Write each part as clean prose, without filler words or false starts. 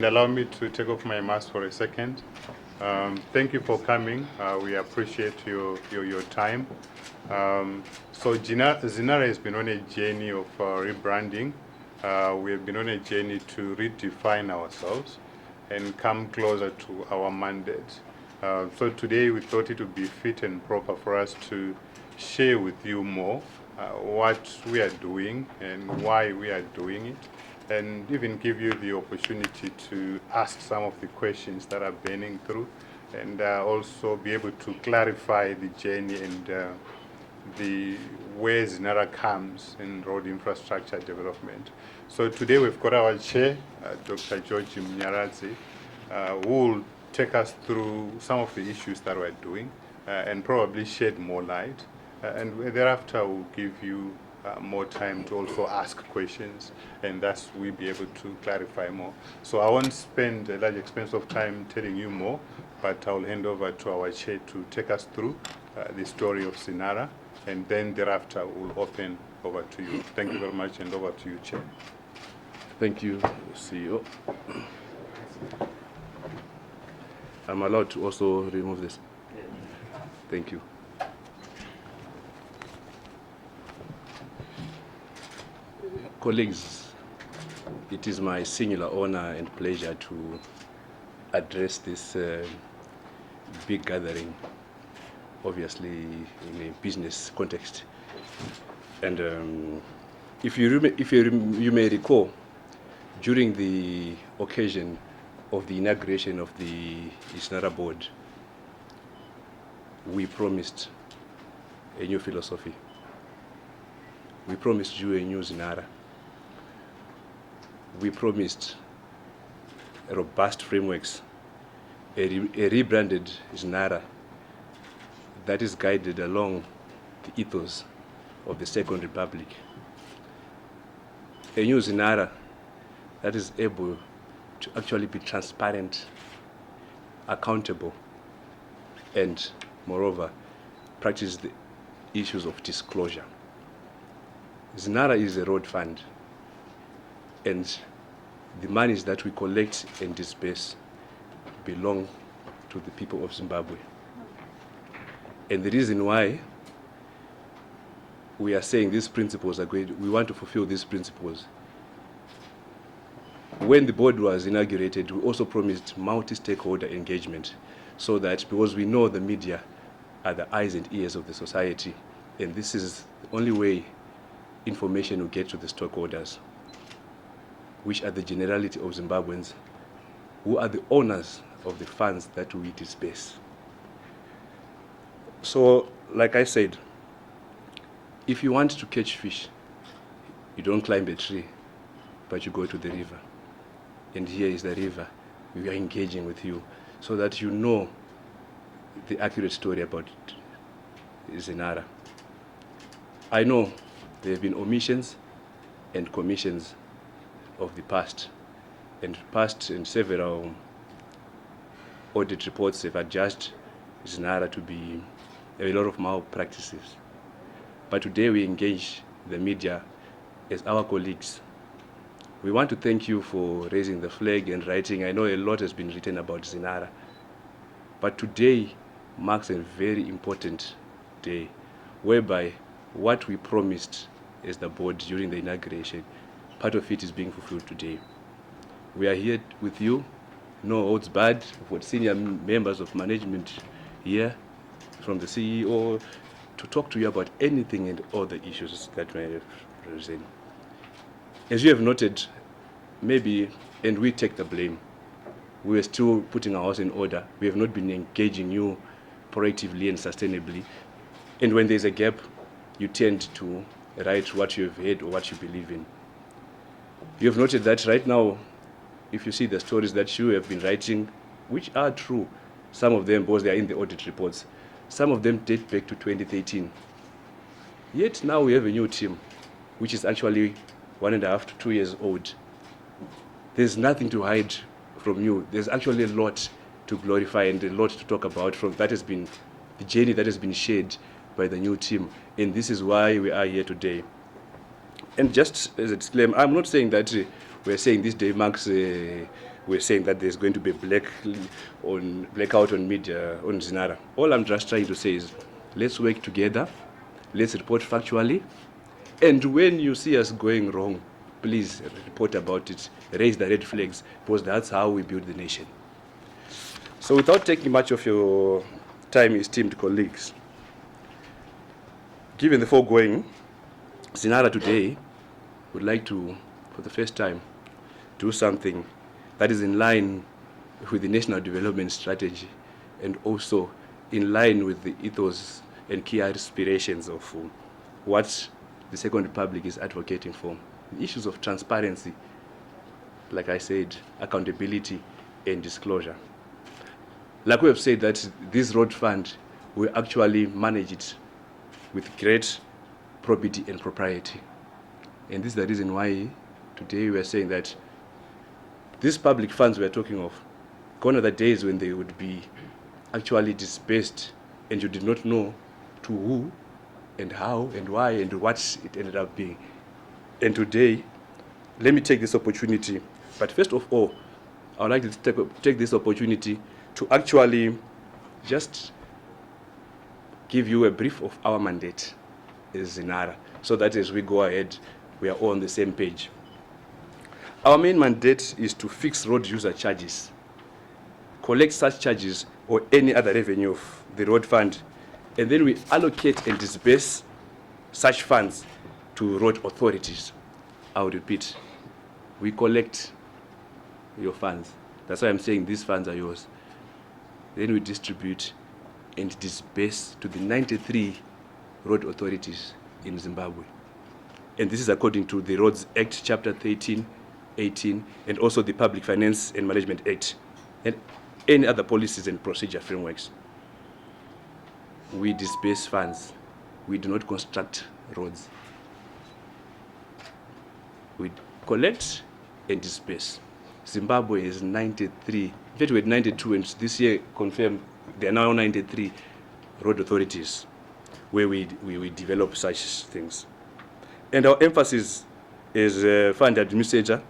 Allow me to take off my mask for a second. Thank you for coming. We appreciate your time. So ZINARA has been on a journey of rebranding. We have been on a journey to redefine ourselves and come closer to our mandate. So today we thought it would be fit and proper for us to share with you more what we are doing and why we are doing it, and even give you the opportunity to ask some of the questions that are burning through, and also be able to clarify the journey and the where ZINARA comes in road infrastructure development. So today we've got our chair, Dr. George Mnyaradzi, who will take us through some of the issues that we're doing and probably shed more light. And thereafter we'll give you more time to also ask questions, and thus we'll be able to clarify more. So I won't spend a large expense of time telling you more, but I'll hand over to our chair to take us through the story of ZINARA, and then thereafter we'll open over to you. Thank you very much, and over to you, Chair. Thank you, CEO. I'm allowed to also remove this. Thank you. Colleagues, it is my singular honor and pleasure to address this big gathering, obviously in a business context. And if you may recall, during the occasion of the inauguration of the ZINARA board, we promised a new philosophy. We promised you a new ZINARA. We promised robust frameworks, a rebranded ZINARA that is guided along the ethos of the Second Republic. A new ZINARA that is able to actually be transparent, accountable, and moreover, practice the issues of disclosure. ZINARA is a road fund, and the monies that we collect and disperse belong to the people of Zimbabwe. And the reason why we are saying these principles are great, we want to fulfill these principles. When the board was inaugurated, we also promised multi-stakeholder engagement, so that, because we know the media are the eyes and ears of the society, and this is the only way information will get to the stakeholders, which are the generality of Zimbabweans, who are the owners of the funds that we disperse. So, like I said, if you want to catch fish, you don't climb a tree, but you go to the river. And here is the river. We are engaging with you so that you know the accurate story about ZINARA. I know there have been omissions and commissions of the past, and several audit reports have adjudged ZINARA to be a lot of malpractices. But today we engage the media as our colleagues. We want to thank you for raising the flag and writing. I know a lot has been written about ZINARA, but today marks a very important day, whereby what we promised as the board during the inauguration, part of it is being fulfilled today. We are here with you, no holds barred, for senior members of management here, from the CEO, to talk to you about anything and all the issues that may have arisen. As you have noted, maybe, and we take the blame, we are still putting our house in order. We have not been engaging you proactively and sustainably. And when there's a gap, you tend to write what you have heard or what you believe in. You have noted that right now, if you see the stories that you have been writing, which are true, some of them, because they are in the audit reports, some of them date back to 2013. Yet now we have a new team, which is actually 1.5 to 2 years old. There's nothing to hide from you. There's actually a lot to glorify and a lot to talk about from that has been the journey that has been shared by the new team. And this is why we are here today. And just as a disclaimer, I'm not saying that we're saying this day marks we're saying that there's going to be blackout on media, on ZINARA. All I'm just trying to say is, let's work together, let's report factually, and when you see us going wrong, please report about it, raise the red flags, because that's how we build the nation. So without taking much of your time, esteemed colleagues, given the foregoing, ZINARA today would like to, for the first time, do something that is in line with the National Development Strategy and also in line with the ethos and key aspirations of what the Second Republic is advocating for. The issues of transparency, like I said, accountability and disclosure. Like we have said that this road fund, we actually manage it with great probity and propriety. And this is the reason why today we are saying that these public funds we are talking of, gone are the days when they would be actually dispersed and you did not know to who and how and why and what it ended up being. And today, let me take this opportunity. But first of all, I would like to take this opportunity to actually just give you a brief of our mandate as ZINARA, so that as we go ahead, we are all on the same page. Our main mandate is to fix road user charges, collect such charges or any other revenue of the road fund, and then we allocate and disburse such funds to road authorities. I will repeat, we collect your funds. That's why I'm saying these funds are yours. Then we distribute and disburse to the 93 road authorities in Zimbabwe. And this is according to the Roads Act, Chapter 13, 18, and also the Public Finance and Management Act, and any other policies and procedure frameworks. We disburse funds. We do not construct roads. We collect and disburse. Zimbabwe is 93. In fact, we had 92, and this year confirmed there are now 93 road authorities where we develop such things. And our emphasis as fund administrator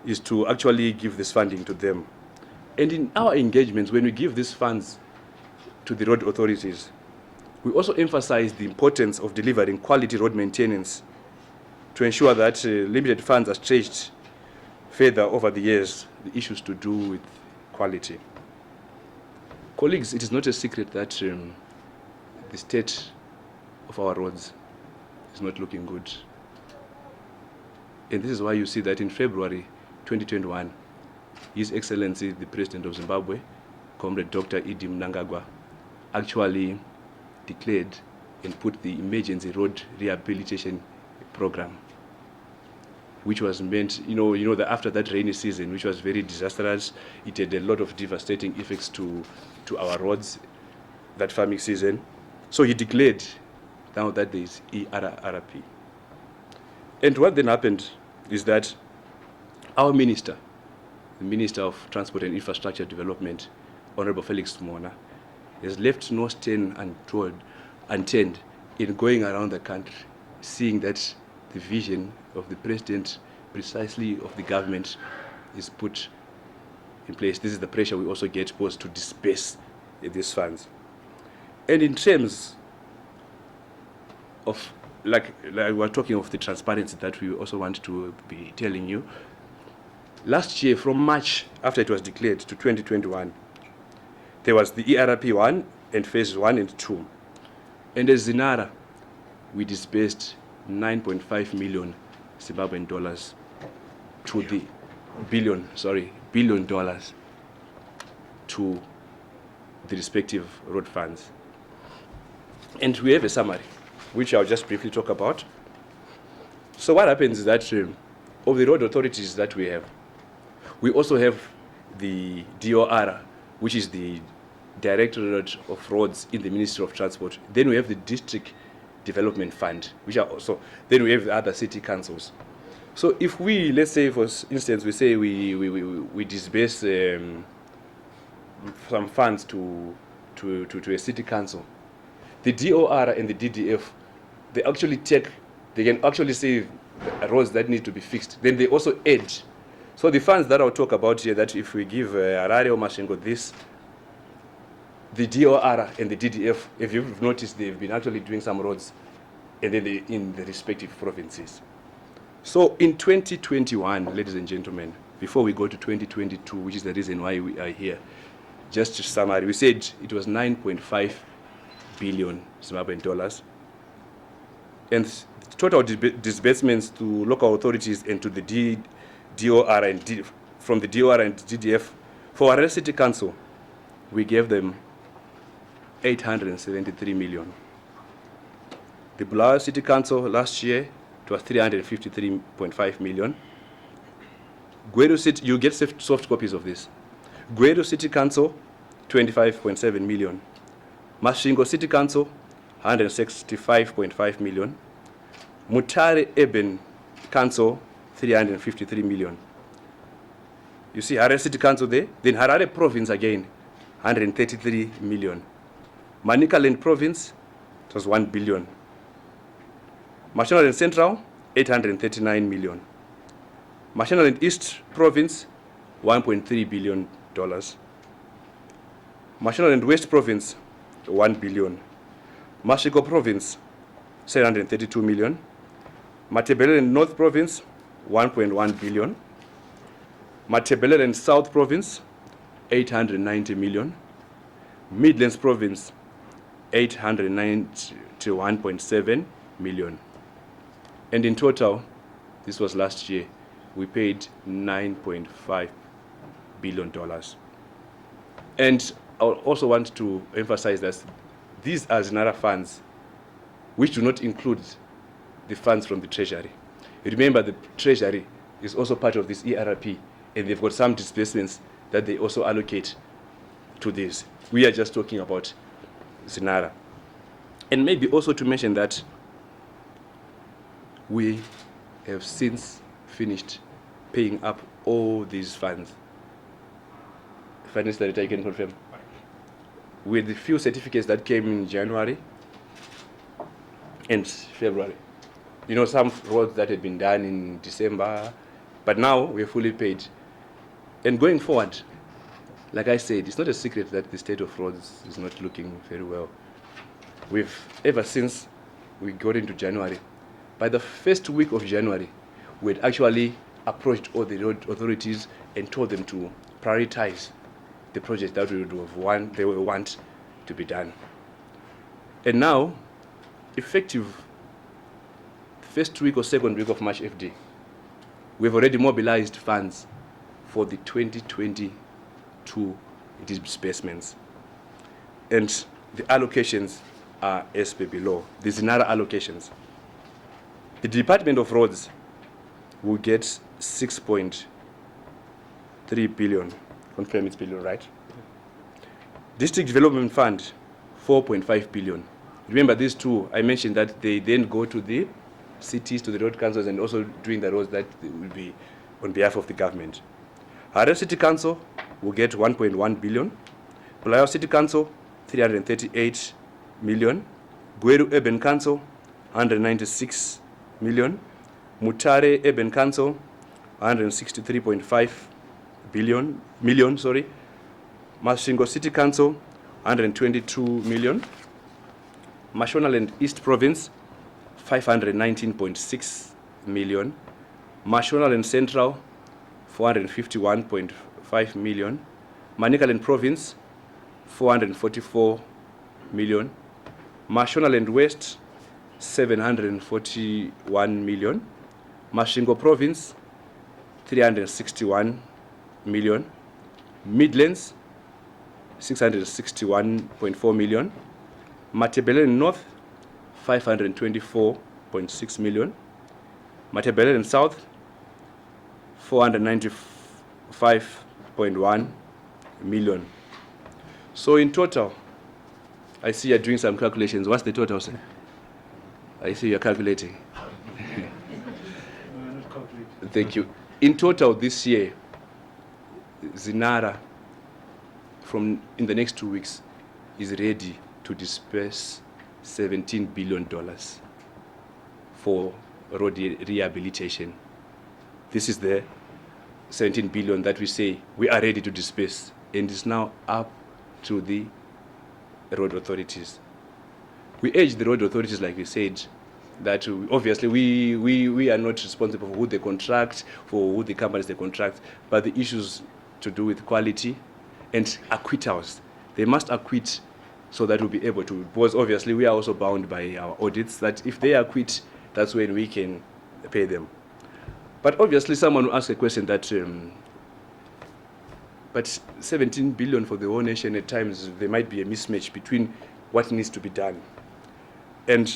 is to actually give this funding to them. And in our engagements, when we give these funds to the road authorities, we also emphasize the importance of delivering quality road maintenance to ensure that limited funds are stretched further over the years, the issues to do with quality. Colleagues, it is not a secret that the state of our roads is not looking good. And this is why you see that in February 2021, His Excellency, the President of Zimbabwe, Comrade Dr. Idi Mnangagwa, actually declared and put the emergency road rehabilitation program, which was meant, that after that rainy season, which was very disastrous, it had a lot of devastating effects to our roads that farming season. So he declared now that there is ERRP. And what then happened is that our minister, the Minister of Transport and Infrastructure Development, Honorable Felix Mona, has left no stone unturned in going around the country, seeing that the vision of the president, precisely of the government, is put in place. This is the pressure we also get posed to disperse these funds. And in terms of, like we're talking of the transparency that we also want to be telling you, last year, from March, after it was declared, to 2021, there was the ERP 1 and phase 1 and 2. And as ZINARA, we disbursed 9.5 million Zimbabwean dollars to the billion dollars to the respective road funds. And we have a summary, which I'll just briefly talk about. So what happens is that of the road authorities that we have, we also have the DOR, which is the Directorate of Roads in the Ministry of Transport. Then we have the District Development Fund, which are also, then we have the other city councils. So if we, let's say for instance, we say we disburse some funds to a city council, the DOR and the DDF, they can actually say roads that need to be fixed. Then they also add So the funds that I'll talk about here, that if we give Harare or Masvingo this, the DOR and the DDF, if you've noticed, they've been actually doing some roads and then in the respective provinces. So in 2021, ladies and gentlemen, before we go to 2022, which is the reason why we are here, just to summary, we said it was 9.5 billion Zimbabwean dollars. And total disbursements to local authorities and to the DOR and from the DOR and DDF, for Harare City Council, we gave them 873 million. The Bulawayo City Council last year, it was 353.5 million. Gweru City, you get soft copies of this. Gweru City Council, 25.7 million. Masvingo City Council, 165.5 million. Mutare Urban Council, 353 million. You see Harare City Council there. Then Harare Province again, 133 million. Manicaland Province, it was 1 billion. Mashonaland Central, 839 million. Mashonaland East Province, $1.3 billion. Mashonaland West Province, 1 billion. Masvingo Province, 732 million. Matebeleland North Province, 1.1 billion. Matebeleland South Province, 890 million. Midlands Province, 891.7 million. And in total, this was last year, we paid $9.5 billion. And I also want to emphasize that these are ZINARA funds, which do not include the funds from the Treasury. Remember, the Treasury is also part of this ERP, and they've got some disbursements that they also allocate to this. We are just talking about ZINARA. And maybe also to mention that we have since finished paying up all these funds. Finance Director, I can confirm. With the few certificates that came in January and February. You know, some roads that had been done in December, but now we're fully paid. And going forward, like I said, it's not a secret that the state of roads is not looking very well. Ever since we got into January, by the first week of January, we had actually approached all the road authorities and told them to prioritize the projects that they would want to be done. And now, effective first week or second week of March FD, we've already mobilized funds for the 2022 disbursements. And the allocations are as per below, the ZINARA allocations. The Department of Roads will get 6.3 billion. Confirm it's billion, right? District Development Fund, 4.5 billion. Remember these two, I mentioned that they then go to the cities, to the road councils, and also doing the roads that will be on behalf of the government. Harare City Council will get 1.1 billion. Bulawayo City Council, 338 million. Gweru Urban Council, 196 million. Mutare Urban Council, 163.5 million. Masvingo City Council, 122 million. Mashonaland East Province, 519.6 million. Mashonaland Central, 451.5 million. Manicaland Province, 444 million. Mashonaland West, 741 million. Masvingo Province, 361 million. Midlands, 661.4 million. Matebeleland North, 524.6 million. Matebeleland South, 495.1 million. So in total, I see you're doing some calculations. What's the total, sir? I see you're calculating. Thank you. In total this year, ZINARA, in the next 2 weeks, is ready to disperse $17 billion for road rehabilitation. This is the 17 billion that we say we are ready to disperse, and it's now up to the road authorities. We urge the road authorities, like we said, that obviously we are not responsible for who they contract, for who the companies they contract, but the issues to do with quality and acquittals. They must acquit so that we'll be able to, because obviously we are also bound by our audits, that if they acquit, that's when we can pay them. But obviously someone will ask a question that, but 17 billion for the whole nation, at times there might be a mismatch between what needs to be done. And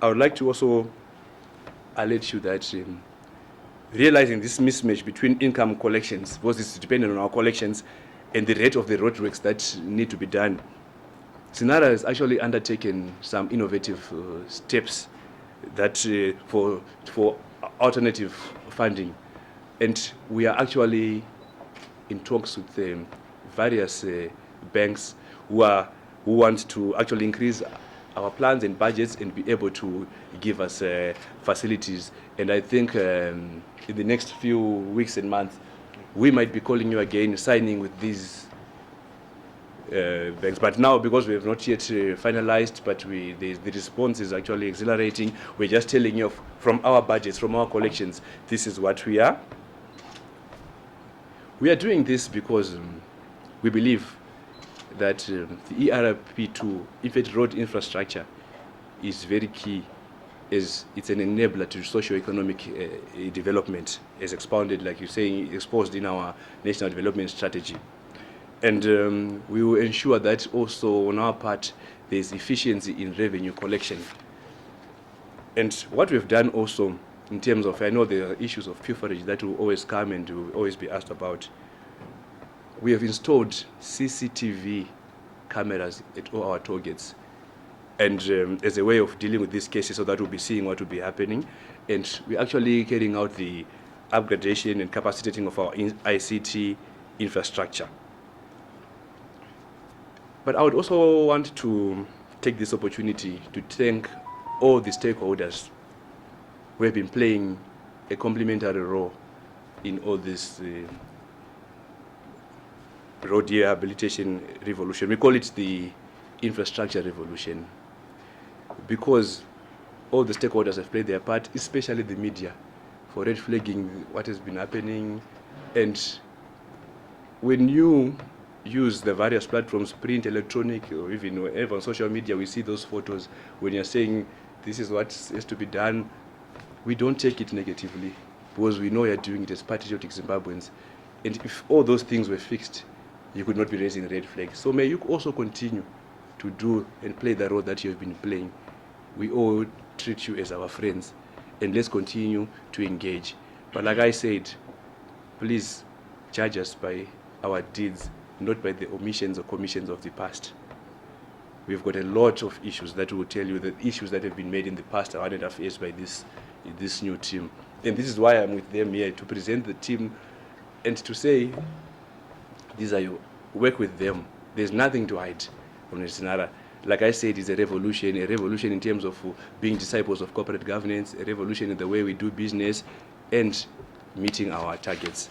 I would like to also alert you that realizing this mismatch between income collections, because it's dependent on our collections, and the rate of the roadworks that need to be done, ZINARA has actually undertaken some innovative steps that for alternative funding, and we are actually in talks with various banks who want to actually increase our plans and budgets and be able to give us facilities. And I think in the next few weeks and months, we might be calling you again, signing with these banks. But now, because we have not yet finalized, but the response is actually exhilarating. We're just telling you from our budgets, from our collections, this is what we are. We are doing this because we believe that the ERP2, in fact, road infrastructure, is very key, as it's an enabler to socio-economic development, as expounded, like you're saying, exposed in our national development strategy. And we will ensure that also on our part, there's efficiency in revenue collection. And what we've done also, in terms of, I know there are issues of pilferage that will always come and will always be asked about. We have installed CCTV cameras at all our toll gates, and as a way of dealing with these cases, so that we'll be seeing what will be happening. And we're actually carrying out the upgradation and capacitating of our ICT infrastructure. But I would also want to take this opportunity to thank all the stakeholders who have been playing a complementary role in all this road rehabilitation revolution. We call it the infrastructure revolution, because all the stakeholders have played their part, especially the media, for red flagging what has been happening. And when you use the various platforms, print, electronic, or even whatever, on social media, we see those photos. When you're saying this is what has to be done, we don't take it negatively, because we know you're doing it as patriotic Zimbabweans. And if all those things were fixed, you could not be raising red flags. So may you also continue to do and play the role that you have been playing. We all treat you as our friends, and let's continue to engage. But like I said, please judge us by our deeds, not by the omissions or commissions of the past. We've got a lot of issues that will tell you, the issues that have been made in the past are 1.5 years by this new team. And this is why I'm with them here, to present the team and to say, these are you, work with them. There's nothing to hide from ZINARA. Like I said, it's a revolution in terms of being disciples of corporate governance, a revolution in the way we do business and meeting our targets.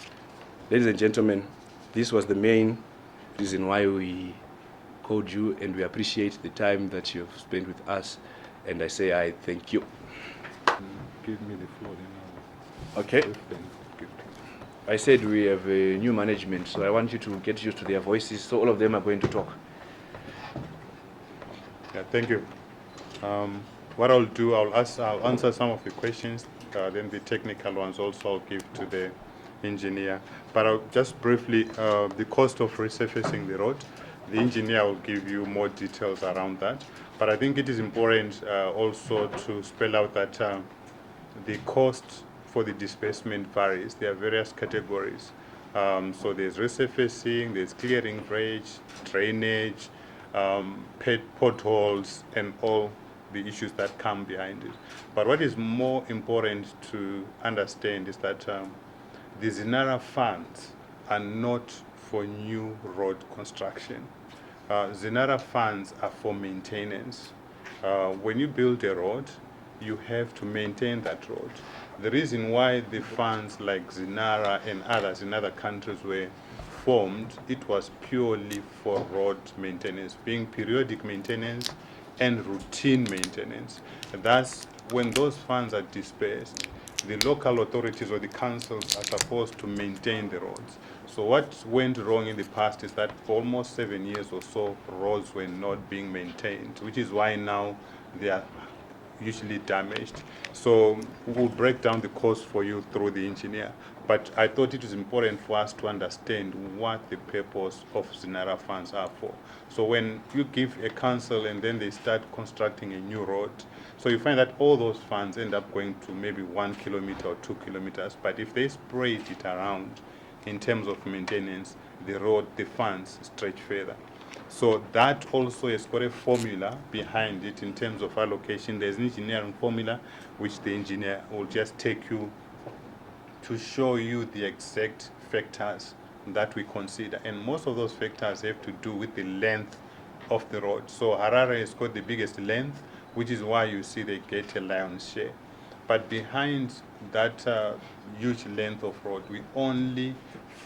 Ladies and gentlemen, this was the main reason why we called you, and we appreciate the time that you've spent with us. And I say, I thank you. Give me the floor, then Okay. give them. I said we have a new management, so I want you to get used to their voices. So all of them are going to talk. Yeah, thank you. What I'll do, I'll answer some of the questions, then the technical ones also I'll give to the engineer. But I'll just briefly, the cost of resurfacing the road, the engineer will give you more details around that. But I think it is important also to spell out that the cost for the disbursement varies. There are various categories. So there's resurfacing, there's clearing bridge, drainage, potholes, and all the issues that come behind it. But what is more important to understand is that the ZINARA funds are not for new road construction. ZINARA funds are for maintenance. When you build a road, you have to maintain that road. The reason why the funds like ZINARA and others in other countries were formed, it was purely for road maintenance, being periodic maintenance and routine maintenance. Thus, when those funds are dispersed, the local authorities or the councils are supposed to maintain the roads. So what went wrong in the past is that for almost 7 years or so, roads were not being maintained, which is why now they are usually damaged. So we'll break down the cost for you through the engineer. But I thought it was important for us to understand what the purpose of ZINARA funds are for. So when you give a council and then they start constructing a new road, so you find that all those funds end up going to maybe 1 kilometer or 2 kilometers. But if they spread it around in terms of maintenance, the funds stretch further. So that also has got a formula behind it in terms of allocation. There's an engineering formula which the engineer will just take you to show you the exact factors that we consider. And most of those factors have to do with the length of the road. So Harare has got the biggest length, which is why you see they get a lion's share. But behind that huge length of road, we only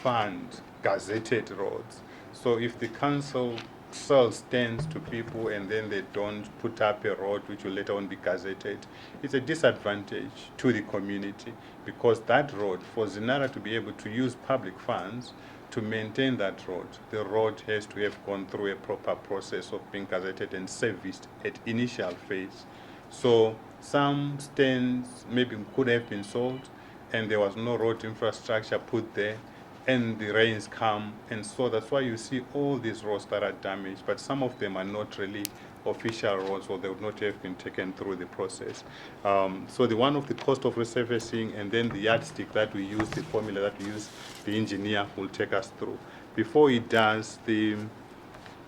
fund gazetted roads. So if the council sells stands to people and then they don't put up a road which will later on be gazetted, it's a disadvantage to the community, because that road, for ZINARA to be able to use public funds to maintain that road, the road has to have gone through a proper process of being gazetted and serviced at initial phase. So some stands maybe could have been sold and there was no road infrastructure put there, and the rains come, and so that's why you see all these roads that are damaged, but some of them are not really official roads, or they would not have been taken through the process. So the one of the cost of resurfacing, and then the yardstick that we use, the formula that we use, the engineer will take us through. Before he does, the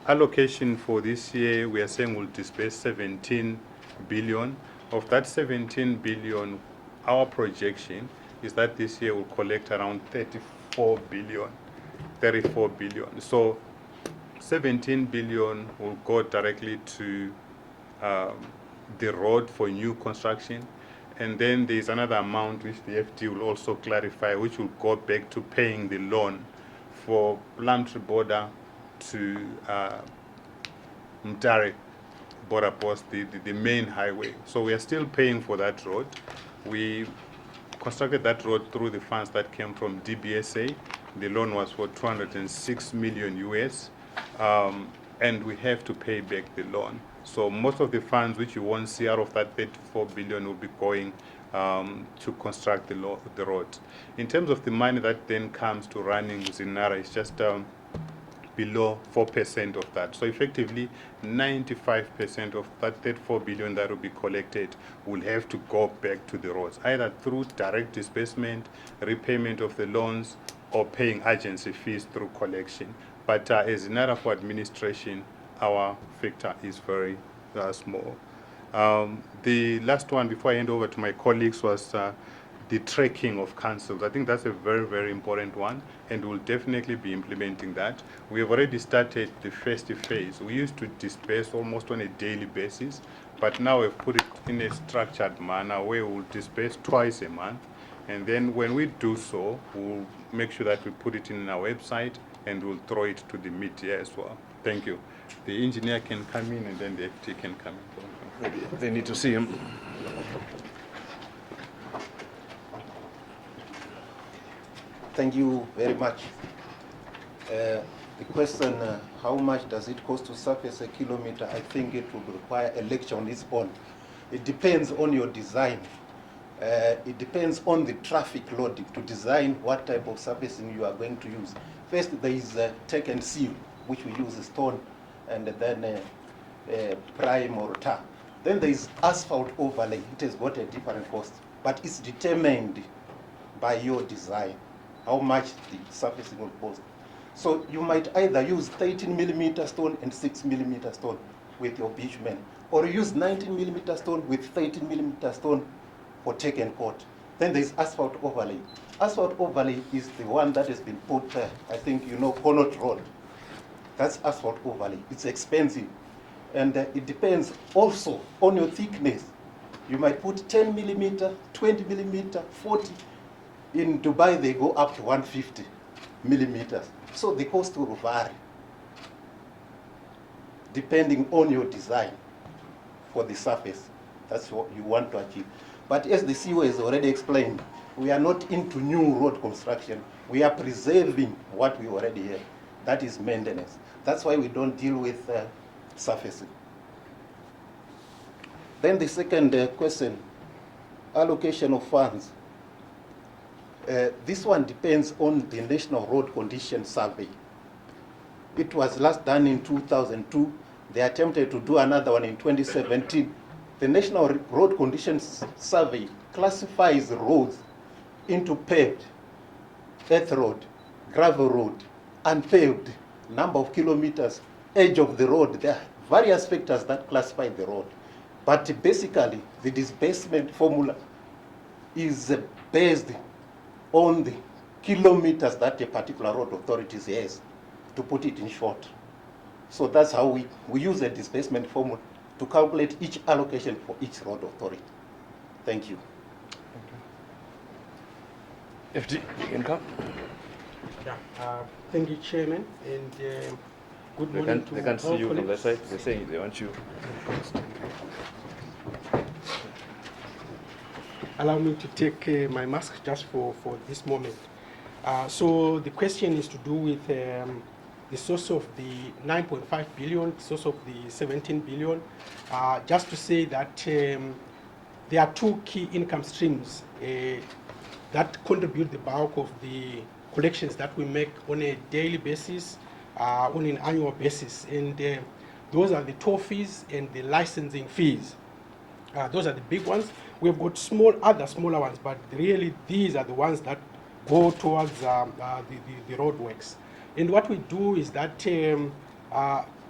allocation for this year, we are saying we'll disperse 17 billion. Of that 17 billion, our projection is that this year we'll collect around 34 billion. So 17 billion will go directly to the road for new construction. And then there's another amount which the FD will also clarify, which will go back to paying the loan for Plumtree border to Mtare border post, the main highway. So we are still paying for that road. We constructed that road through the funds that came from DBSA. The loan was for 206 million US, and we have to pay back the loan. So most of the funds which you won't see out of that 34 billion will be going to construct the road. In terms of the money that then comes to running ZINARA, it's just below 4% of that. So effectively, 95% of that 34 billion that will be collected will have to go back to the roads, either through direct disbursement, repayment of the loans, or paying agency fees through collection. But as ZINARA for administration, our factor is very small. The last one before I hand over to my colleagues was the tracking of councils. I think that's a very, very important one, and we'll definitely be implementing that. We have already started the first phase. We used to disperse almost on a daily basis, but now we've put it in a structured manner where we'll disperse twice a month. And then when we do so, we'll make sure that we put it in our website, and we'll throw it to the media as well. Thank you. The engineer can come in, and then the FT can come in. They need to see him. Thank you very much. The question, how much does it cost to surface a kilometer? I think it would require a lecture on its own. It depends on your design. It depends on the traffic loading to design what type of surfacing you are going to use. First, there is take and seal, which we use stone, and then prime or tar. Then there is asphalt overlay. It has got a different cost, but it's determined by your design, how much the surfacing will cost. So you might either use 13mm stone and 6mm stone with your bitumen, or use 19mm stone with 13mm stone for take and coat. Then there's asphalt overlay. Asphalt overlay is the one that has been put, I think you know, Connaught Road. That's asphalt overlay. It's expensive. And it depends also on your thickness You might put 10 millimeter, 20 millimeter, 40. In Dubai, they go up to 150 millimeters. So the cost will vary depending on your design for the surface. That's what you want to achieve. But as the CEO has already explained, we are not into new road construction. We are preserving what we already have. That is maintenance. That's why we don't deal with surfacing. Then the second question, allocation of funds. This one depends on the National Road Condition Survey. It was last done in 2002. They attempted to do another one in 2017. The National Road Conditions Survey classifies roads into paved, earth road, gravel road, unpaved, number of kilometers, age of the road. There are various factors that classify the road. But basically, the disbursement formula is based on the kilometers that a particular road authority has, to put it in short. So that's how we use a disbursement formula to calculate each allocation for each road authority. Thank you. FD, you can come. Yeah, thank you, Chairman, and good morning to They can't see all you from that colleagues. side. They're saying they want you. Allow me to take my mask just for this moment. So the question is to do with the source of the 9.5 billion, the source of the 17 billion. Just to say that there are two key income streams that contribute the bulk of the collections that we make on a daily basis, on an annual basis. And those are the toll fees and the licensing fees. Those are the big ones. We've got other smaller ones, but really these are the ones that go towards the roadworks. And what we do is that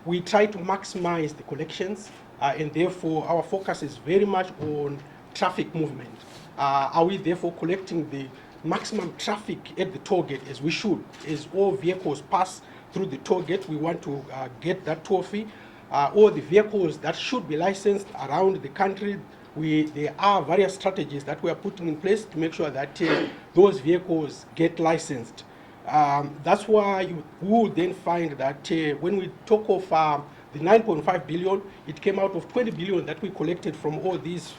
we try to maximize the collections, and therefore our focus is very much on traffic movement. Are we therefore collecting the maximum traffic at the toll gate as we should? As all vehicles pass through the toll gate, we want to get that toll fee. All the vehicles that should be licensed around the country, there are various strategies that we are putting in place to make sure that those vehicles get licensed. That's why you will then find that when we talk of the 9.5 billion, it came out of 20 billion that we collected from all these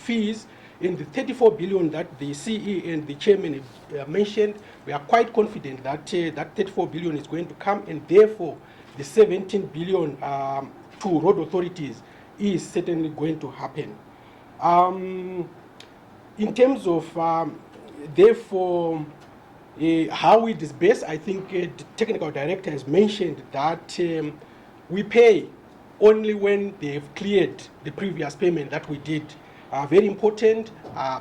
fees. In the 34 billion that the CE and the chairman mentioned, we are quite confident that that 34 billion is going to come, and therefore the 17 billion to road authorities is certainly going to happen. In terms of, therefore, how we disburse, I think the technical director has mentioned that we pay only when they've cleared the previous payment that we did. Very important,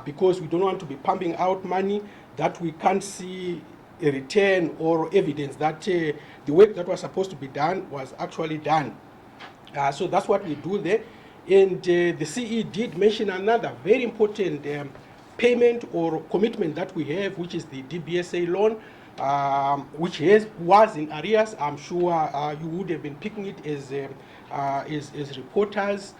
because we don't want to be pumping out money that we can't see a return or evidence that the work that was supposed to be done was actually done. So that's what we do there. And the CE did mention another very important payment or commitment that we have, which is the DBSA loan, which was in arrears. I'm sure you would have been picking it as reporters.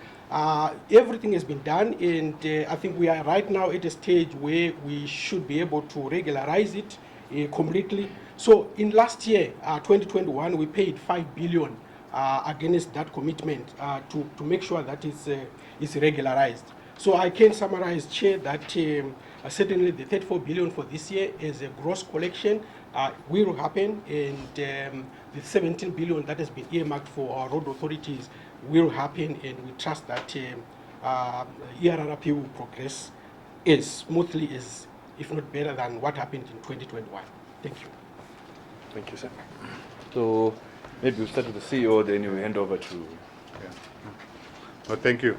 Everything has been done, and I think we are right now at a stage where we should be able to regularize it completely. So in last year, 2021, we paid 5 billion against that commitment to make sure that it's regularized. So I can summarize, Chair, that certainly the 34 billion for this year is a gross collection will happen, and the 17 billion that has been earmarked for our road authorities will happen, and we trust that ERRP will progress as smoothly as, if not better than what happened in 2021. Thank you. Thank you, sir. So maybe we'll start with the CEO, then you hand over to... Yeah. Well, thank you.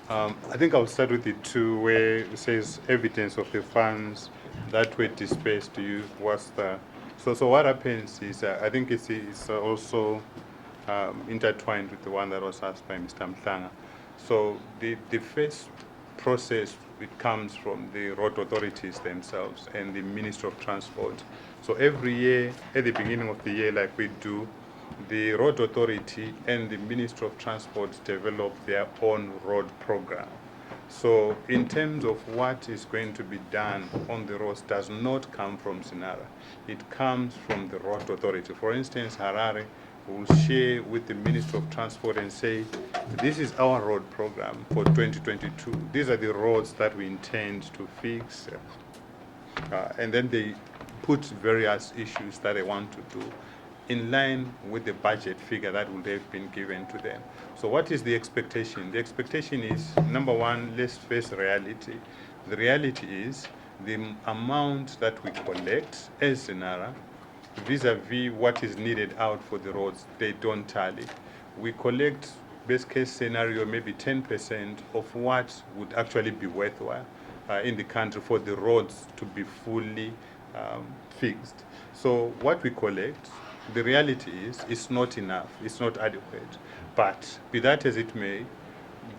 I think I'll start with the two where it says evidence of the funds that were dispersed to you. What's the... So what happens is, I think it's also intertwined with the one that was asked by Mr. Mhlanga. So the first process, it comes from the road authorities themselves and the Ministry of Transport. So every year, at the beginning of the year, like we do, the Road Authority and the Ministry of Transport develop their own road program. So in terms of what is going to be done on the roads does not come from ZINARA. It comes from the Road Authority. For instance, Harare will share with the Ministry of Transport and say, this is our road program for 2022. These are the roads that we intend to fix. And then they put various issues that they want to do in line with the budget figure that would have been given to them. So what is the expectation? The expectation is, number one, let's face reality. The reality is the amount that we collect as ZINARA vis-a-vis what is needed out for the roads, they don't tally. We collect, best case scenario, maybe 10% of what would actually be worthwhile in the country for the roads to be fully fixed. So what we collect, the reality is, it's not enough, it's not adequate. But be that as it may,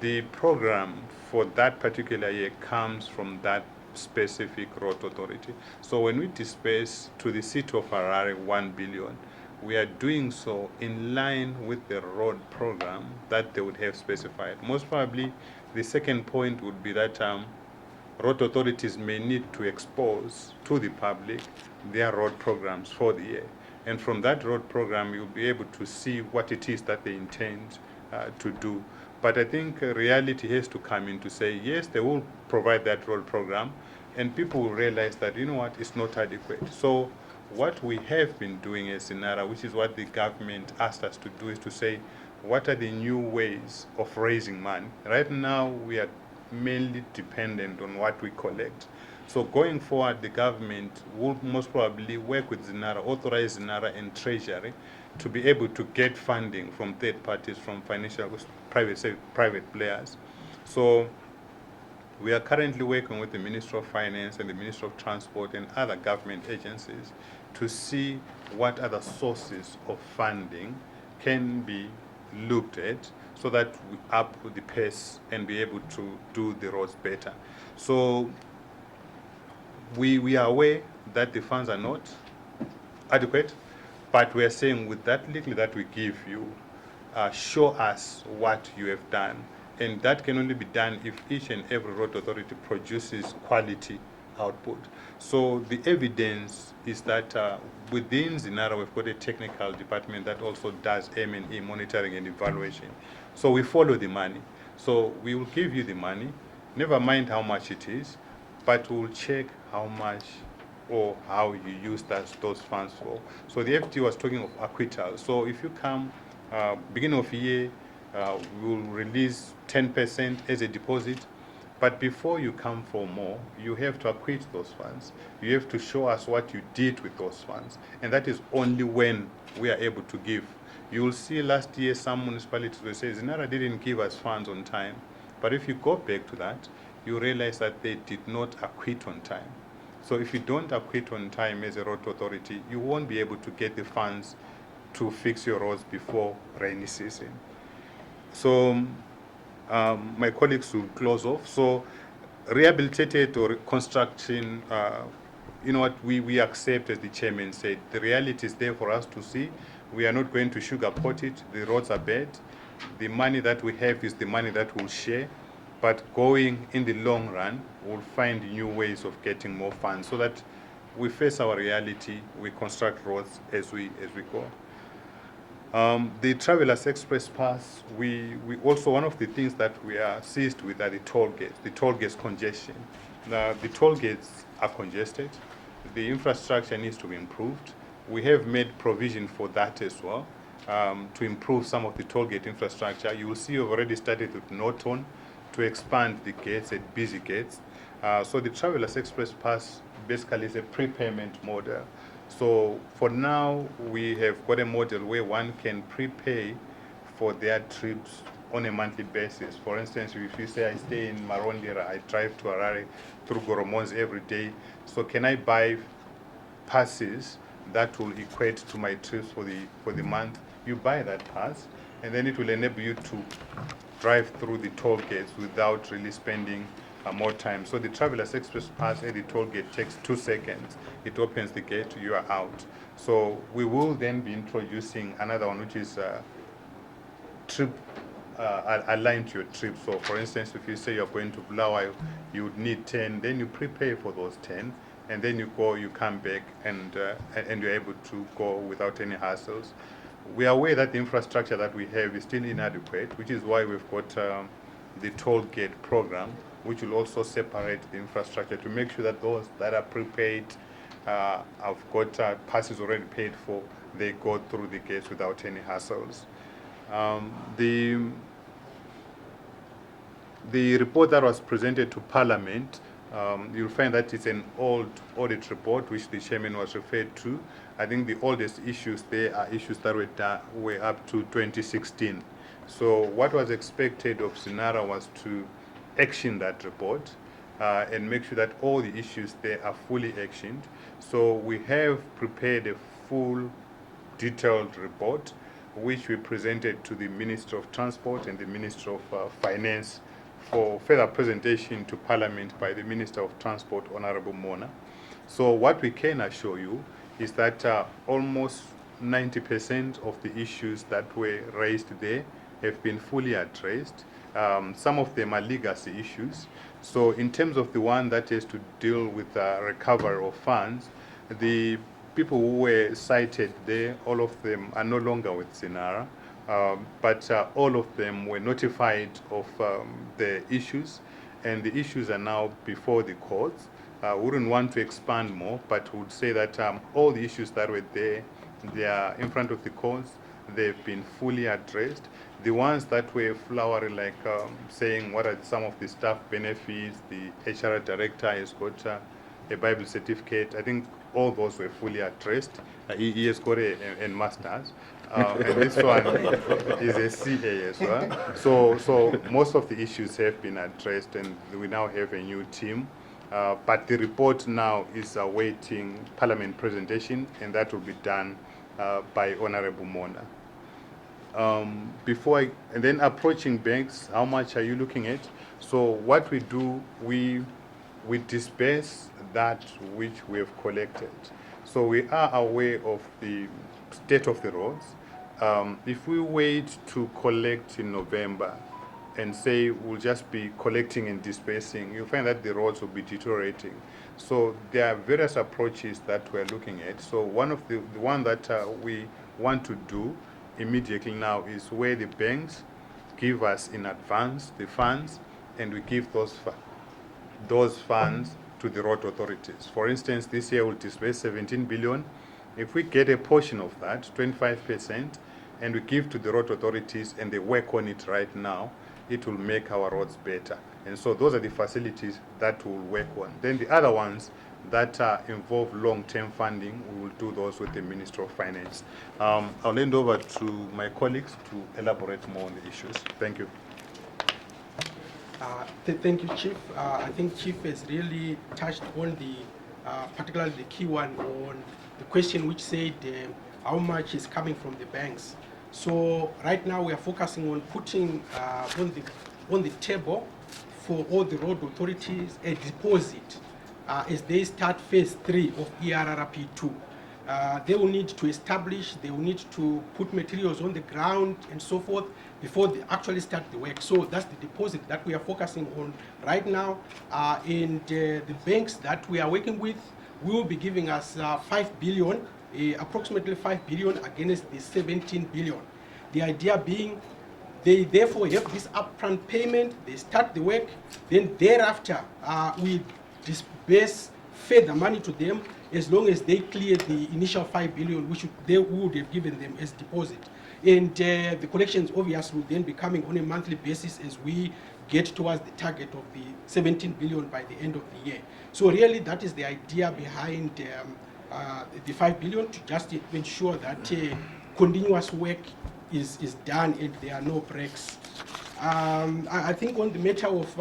the program for that particular year comes from that specific road authority. So when we disperse to the city of Harare 1 billion, we are doing so in line with the road program that they would have specified. Most probably, the second point would be that road authorities may need to expose to the public their road programs for the year. And from that road program, you'll be able to see what it is that they intend to do. But I think reality has to come in to say, yes, they will provide that road program, and people will realize that, you know what, it's not adequate. So what we have been doing as ZINARA, which is what the government asked us to do, is to say, what are the new ways of raising money? Right now, we are mainly dependent on what we collect. So going forward, the government will most probably work with ZINARA, authorize ZINARA and Treasury to be able to get funding from third parties, from financial, private players. So we are currently working with the Ministry of Finance and the Ministry of Transport and other government agencies to see what other sources of funding can be looked at so that we up the pace and be able to do the roads better. So we are aware that the funds are not adequate, but we are saying with that little that we give you, show us what you have done. And that can only be done if each and every road authority produces quality output. So the evidence is that within ZINARA, we've got a technical department that also does M&E, monitoring and evaluation. So we follow the money. So we will give you the money, never mind how much it is, but we'll check how much or how you use those funds for. So the FT was talking of acquittal. So if you come beginning of the year, we will release 10% as a deposit. But before you come for more, you have to acquit those funds. You have to show us what you did with those funds. And that is only when we are able to give. You will see last year some municipalities will say, ZINARA didn't give us funds on time. But if you go back to that, you realize that they did not acquit on time. So if you don't acquit on time as a road authority, you won't be able to get the funds to fix your roads before rainy season. So my colleagues will close off. So rehabilitated or construction, you know what, we accept, as the chairman said, the reality is there for us to see. We are not going to sugarcoat it. The roads are bad. The money that we have is the money that we'll share. But going in the long run, we'll find new ways of getting more funds so that we face our reality, we construct roads as we go. The Travelers Express Pass, we also, one of the things that we are seized with are the toll gates congestion. The toll gates are congested. The infrastructure needs to be improved. We have made provision for that as well, to improve some of the toll gate infrastructure. You will see we've already started with Norton to expand the gates at busy gates. So the Travelers Express Pass basically is a prepayment model. So for now, we have got a model where one can prepay for their trips on a monthly basis. For instance, if you say I stay in Marondera, I drive to Harare through Goromonzi every day. So can I buy passes that will equate to my trips for the month? You buy that pass, and then it will enable you to drive through the toll gates without really spending more time. So the traveler's express pass at the toll gate takes 2 seconds. It opens the gate, you are out. So we will then be introducing another one, which is trip aligned to your trip. So for instance, if you say you're going to Bulawayo, you would need 10, then you prepare for those 10, and then you go, you come back, and you're able to go without any hassles. We are aware that the infrastructure that we have is still inadequate, which is why we've got the toll gate program, which will also separate the infrastructure to make sure that those that are prepaid, have got passes already paid for, they go through the gates without any hassles. The report that was presented to Parliament, you'll find that it's an old audit report which the chairman was referred to. I think the oldest issues there are issues that were up to 2016. So what was expected of ZINARA was to action that report and make sure that all the issues there are fully actioned. So we have prepared a full detailed report which we presented to the Minister of Transport and the Minister of Finance for further presentation to Parliament by the Minister of Transport, Honorable Mona. So what we can assure you is that almost 90% of the issues that were raised there have been fully addressed. Some of them are legacy issues. So in terms of the one that is to deal with recovery of funds, the people who were cited there, all of them are no longer with ZINARA, but all of them were notified of the issues, and the issues are now before the courts. Wouldn't want to expand more, but would say that all the issues that were there, they are in front of the courts. They've been fully addressed. The ones that were flowery, like saying what are some of the staff benefits, the HR director has got a Bible certificate, I think all those were fully addressed. He has got a master's. And this one is a CA as well. So most of the issues have been addressed, and we now have a new team. But the report now is awaiting Parliament presentation, and that will be done by Honorable Mona. And then approaching banks, how much are you looking at? So what we do, we disperse that which we have collected. So we are aware of the state of the roads. If we wait to collect in November and say we'll just be collecting and dispersing, you'll find that the roads will be deteriorating. So there are various approaches that we're looking at. So the one that we want to do immediately now is where the banks give us in advance the funds, and we give those funds to the road authorities. For instance, this year we'll disperse 17 billion. If we get a portion of that, 25%, and we give to the road authorities and they work on it right now, it will make our roads better. And so those are the facilities that we'll work on. Then the other ones that involve long-term funding, we will do those with the Minister of Finance. I'll hand over to my colleagues to elaborate more on the issues. Thank you. Thank you, Chief. I think Chief has really touched on the, particularly the key one on the question which said how much is coming from the banks. So right now we are focusing on putting on the table for all the road authorities a deposit as they start phase 3 of ERRP2. They will need to establish, they will need to put materials on the ground and so forth before they actually start the work. So that's the deposit that we are focusing on right now. And the banks that we are working with will be giving us 5 billion, approximately 5 billion against the 17 billion. The idea being they therefore have this upfront payment, they start the work, then thereafter we disburse further money to them as long as they clear the initial 5 billion which they would have given them as deposit. And the collections obviously will then be coming on a monthly basis as we get towards the target of the 17 billion by the end of the year. So really that is the idea behind the 5 billion, to just ensure that continuous work is done and there are no breaks. I think on the matter of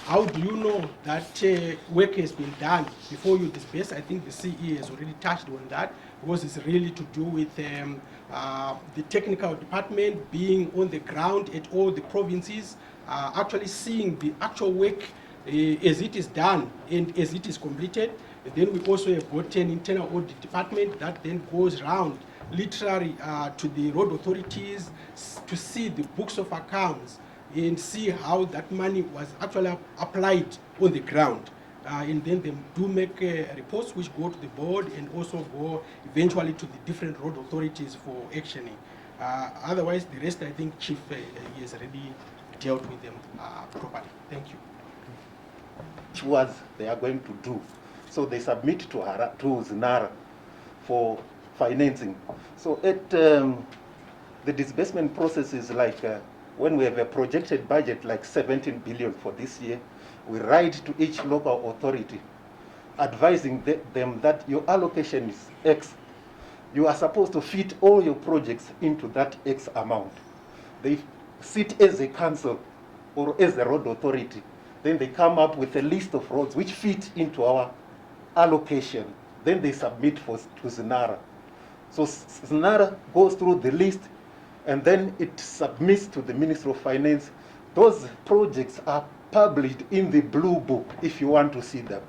how do you know that work has been done before you disperse, I think the CE has already touched on that, because it's really to do with the technical department being on the ground at all the provinces, actually seeing the actual work as it is done and as it is completed. Then we also have got an internal audit department that then goes around literally to the road authorities to see the books of accounts and see how that money was actually applied on the ground. And then they do make reports which go to the board and also go eventually to the different road authorities for actioning. Otherwise, the rest, I think, Chief has already dealt with them properly. Thank you. Which was they are going to do. So they submit to ZINARA for financing. So at the disbursement process is like when we have a projected budget like 17 billion for this year, we write to each local authority advising them that your allocation is X. You are supposed to fit all your projects into that X amount. They sit as a council or as a road authority. Then they come up with a list of roads which fit into our allocation. Then they submit to ZINARA. So ZINARA goes through the list and then it submits to the Ministry of Finance. Those projects are published in the Blue Book if you want to see them.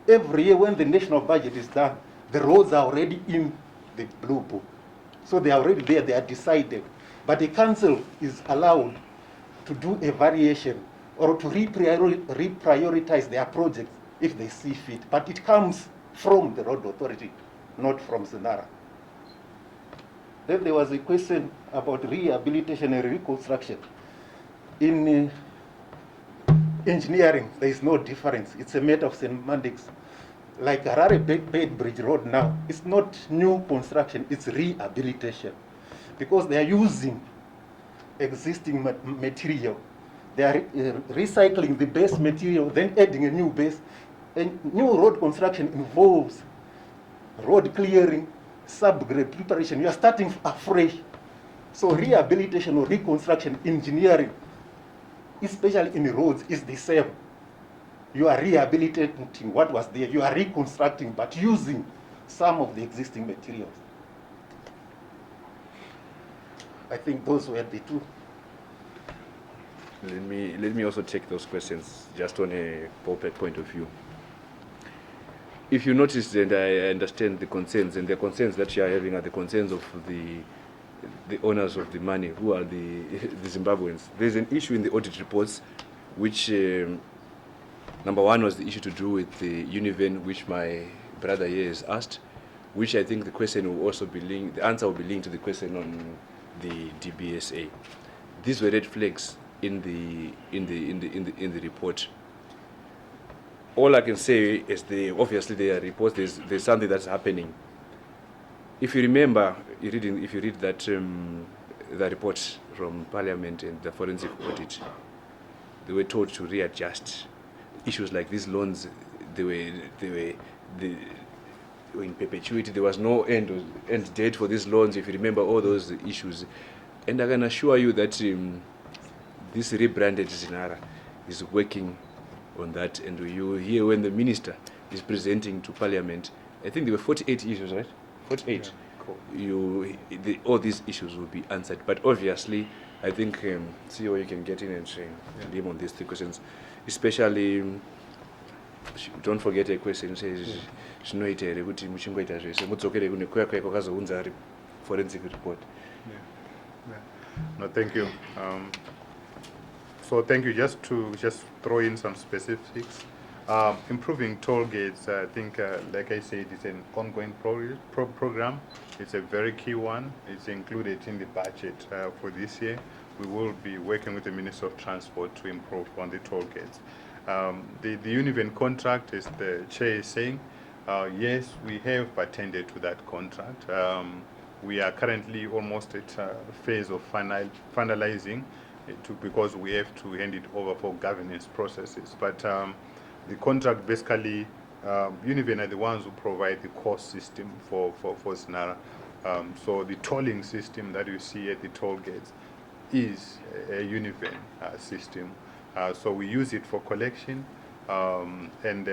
Every year when the national budget is done, the roads are already in the Blue Book. So they are already there, they are decided. But the council is allowed to do a variation or to reprioritize their projects if they see fit. But it comes from the road authority, not from ZINARA. Then there was a question about rehabilitation and reconstruction. In engineering, there is no difference. It's a matter of semantics. Like Harare Bed Bridge Road now, it's not new construction, it's rehabilitation. Because they are using existing material. They are recycling the base material, then adding a new base. And new road construction involves road clearing, subgrade preparation. You are starting afresh. So rehabilitation or reconstruction engineering, especially in roads, is the same. You are rehabilitating what was there. You are reconstructing, but using some of the existing materials. I think those were the two. Let me also take those questions just on a pulpit point of view. If you notice, and I understand the concerns, and the concerns that you are having are the concerns of the owners of the money, who are the Zimbabweans. There's an issue in the audit reports, which number one was the issue to do with the Univen, which my brother here has asked, which I think the question will also be linked, the answer will be linked to the question on the DBSA. These were red flags in the report. All I can say is obviously there are reports. There's something that's happening. If you remember, if you read that the report from Parliament and the forensic audit, they were told to readjust issues like these loans. They were in perpetuity. There was no end date for these loans. If you remember all those issues, and I can assure you that this rebranded ZINARA is working on that. And you hear when the minister is presenting to Parliament, I think there were 48 issues, right? 48. Yeah, cool. All these issues will be answered. But obviously, I think CEO, you can get in and him on these three questions. Especially, don't forget a question. Says, forensic report. No, thank you. So thank you. Just to throw in some specifics. Improving toll gates, I think, like I said, it's an ongoing program. It's a very key one. It's included in the budget for this year. We will be working with the Minister of Transport to improve on the toll gates. The Univen contract, as the chair is saying, yes, we have attended to that contract. We are currently almost at a phase of finalizing because we have to hand it over for governance processes. But the contract basically, Univen are the ones who provide the cost system for ZINARA. So the tolling system that you see at the toll gates is a Univen system. So we use it for collection, and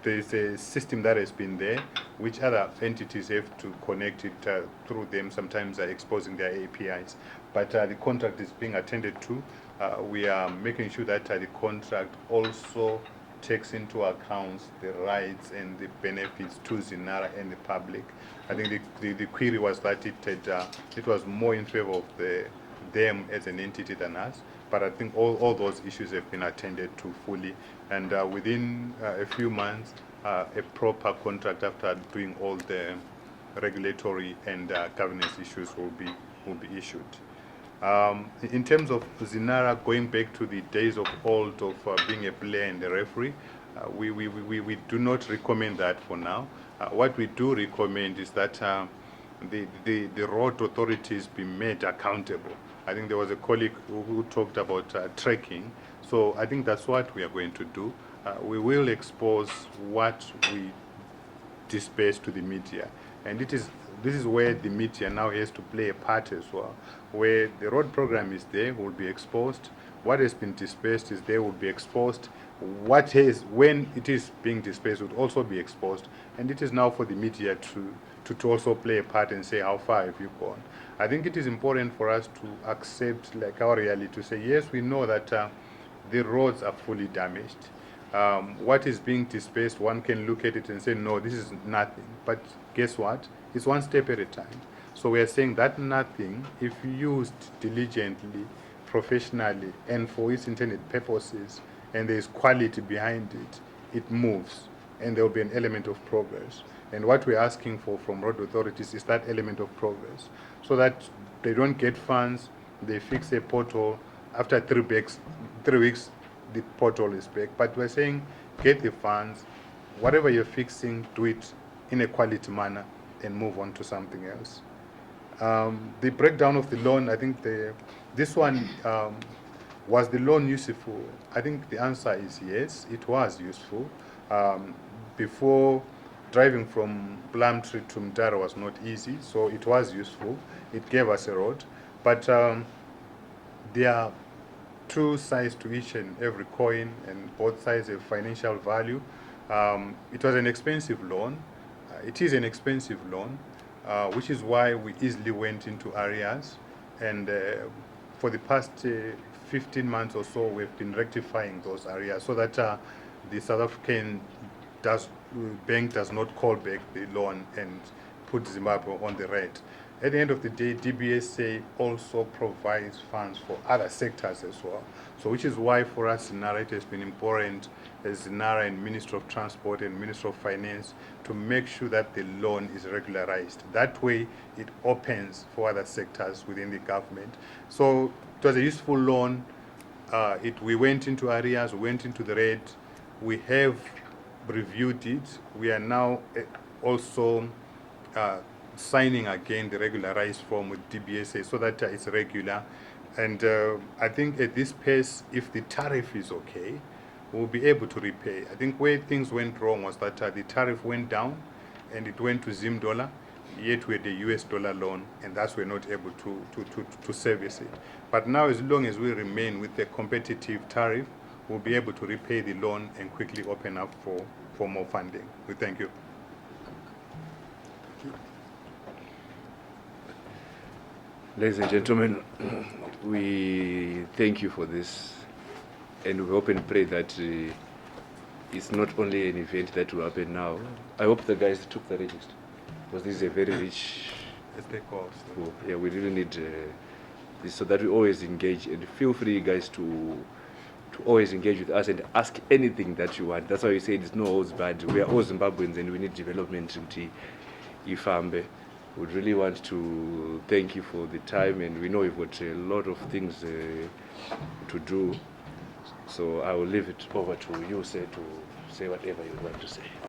there's a system that has been there, which other entities have to connect it through them. Sometimes are exposing their APIs. But the contract is being attended to. we are making sure that the contract also takes into account the rights and the benefits to ZINARA and the public. I think the query was that it was more in favor of them as an entity than us, but I think all those issues have been attended to fully, and within a few months, a proper contract after doing all the regulatory and governance issues will be issued. In terms of ZINARA, going back to the days of old of being a player and a referee, we do not recommend that for now. What we do recommend is that the road authorities be made accountable. I think there was a colleague who talked about tracking, so I think that's what we are going to do. We will expose what we disperse to the media, and this is where the media now has to play a part as well. Where the road program is there, will be exposed. What has been dispersed is there, will be exposed. When it is being dispersed, would also be exposed. And it is now for the media to also play a part and say, how far have you gone? I think it is important for us to accept like our reality, to say, yes, we know that the roads are fully damaged. What is being dispersed, one can look at it and say, no, this is nothing. But guess what? It's one step at a time. So we are saying that nothing, if used diligently, professionally, and for its intended purposes, and there is quality behind it, it moves, and there will be an element of progress. And what we're asking for from road authorities is that element of progress, so that they don't get funds, they fix a pothole, after 3 weeks, the pothole is back. But we're saying, get the funds, whatever you're fixing, do it in a quality manner, and move on to something else. The breakdown of the loan, I think this one, was the loan useful? I think the answer is yes, it was useful. Before, driving from Plumtree to Mtara was not easy, so it was useful. It gave us a road. But there are two sides to each and every coin, and both sides have financial value. It was an expensive loan. It is an expensive loan, which is why we easily went into areas. And for the past 15 months or so, we've been rectifying those areas so that the South African bank does not call back the loan and put Zimbabwe on the red. At the end of the day, DBSA also provides funds for other sectors as well. So which is why for us, ZINARA, it has been important as ZINARA and Minister of Transport and Minister of Finance to make sure that the loan is regularized. That way, it opens for other sectors within the government. So it was a useful loan. We went into areas, we went into the red. We have reviewed it. We are now also signing again the regularized form with DBSA so that it's regular. And I think at this pace, if the tariff is okay, we'll be able to repay. I think where things went wrong was that the tariff went down and it went to Zim dollar, yet we had a US dollar loan, and that's we're not able to service it. But now, as long as we remain with the competitive tariff, we'll be able to repay the loan and quickly open up for more funding. We thank you. Ladies and gentlemen, we thank you for this, and we hope and pray that it's not only an event that will happen now. I hope the guys took the register, because this is a very rich. Yeah, we really need this, so that we always engage, and feel free, guys, to always engage with us and ask anything that you want. That's why we say it's no holds barred. We are all Zimbabweans, and we need development. Ifambe. Would really want to thank you for the time, and we know you've got a lot of things to do. So I will leave it over to you, to say whatever you want to say.